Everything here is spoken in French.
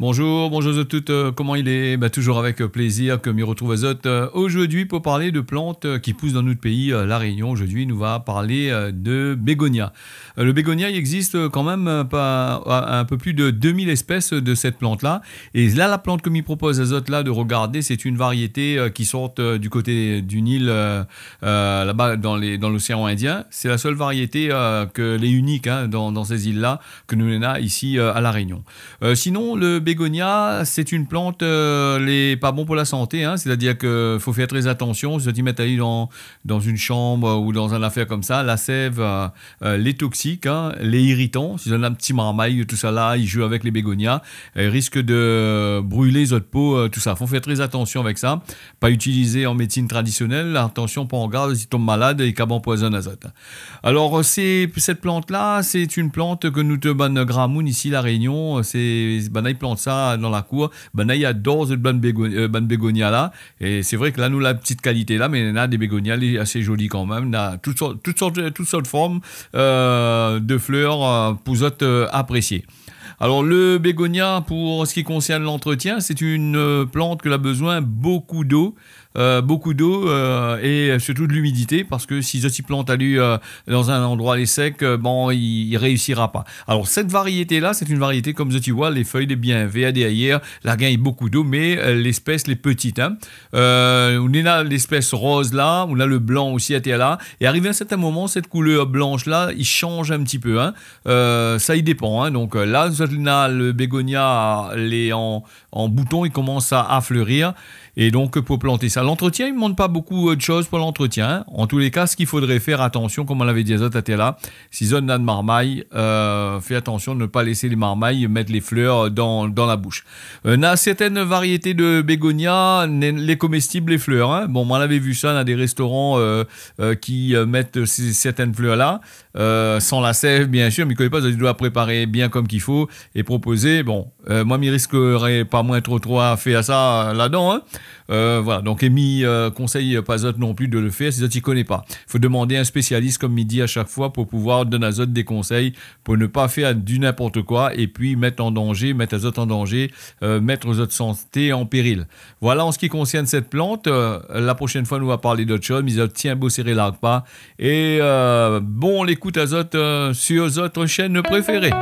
Bonjour, bonjour à toutes, comment il est? Toujours avec plaisir que m'y retrouve Azot aujourd'hui pour parler de plantes qui poussent dans notre pays, La Réunion. Aujourd'hui, nous va parler de bégonia. Le bégonia, il existe quand même un peu plus de 2000 espèces de cette plante-là. Et là, la plante que m'y propose Azot là de regarder, c'est une variété qui sort du côté d'une île là-bas dans l'océan Indien. C'est la seule variété que les uniques dans ces îles-là que nous avons ici à La Réunion. Sinon, le bégonia, c'est une plante pas bon pour la santé, c'est-à-dire qu'il faut faire très attention. Si tu mets aller dans une chambre ou dans une affaire comme ça, la sève, les toxiques, les irritants, si on a un petit marmaille, tout ça là, ils jouent avec les bégonias, ils risquent de brûler les autres peaux, tout ça. Il faut faire très attention avec ça. Pas utiliser en médecine traditionnelle. Attention, pas en garde, si tu tombes malade, et qu'à empoisonne azote. Alors, cette plante-là, c'est une plante que nous te bonne gramoun ici, La Réunion. Ils plantent ça dans la cour. Il adore cette bonne bégonia là. Et c'est vrai que là, nous, la petite qualité là, mais on a des bégonias assez jolies quand même. On a toutes sortes de formes de fleurs pour autres apprécier. Alors, le bégonia, pour ce qui concerne l'entretien, c'est une plante qui a besoin beaucoup d'eau. Et surtout de l'humidité, parce que si je plante à lui dans un endroit sec, il réussira pas. Alors cette variété là, c'est une variété comme tu vois, les feuilles sont bien vertes derrière, la gagne beaucoup d'eau, mais l'espèce les petites. On a l'espèce rose là, on a le blanc aussi à terre là, et arrivé à un certain moment, cette couleur blanche là, il change un petit peu. Ça y dépend. Donc là, on a le bégonia en bouton, il commence à fleurir. Et donc, pour planter ça, l'entretien, il ne demande pas beaucoup de choses pour l'entretien. En tous les cas, ce qu'il faudrait faire attention, comme on l'avait dit à Zot là, si zone a de marmaille, fais attention de ne pas laisser les marmailles mettre les fleurs dans la bouche. On a certaines variétés de bégonia, les comestibles, les fleurs. Bon, moi, on avait vu ça dans des restaurants qui mettent certaines fleurs-là, sans la sève, bien sûr, mais il ne connaît pas, il doit préparer bien comme qu'il faut et proposer. Bon, moi, je ne risquerais pas moins trop à faire ça là-dedans. Voilà, donc Amy conseille pas Azot non plus de le faire si Azot ne connaît pas. Il faut demander à un spécialiste comme midi à chaque fois pour pouvoir donner à Azot des conseils pour ne pas faire du n'importe quoi et puis mettre Azot en danger, mettre Azot santé en péril. Voilà en ce qui concerne cette plante. La prochaine fois, nous va parler d'autre chose, mais Azot tient beau serrer l'arc pas. Et bon, l'écoute Azot sur votre chaîne préférée.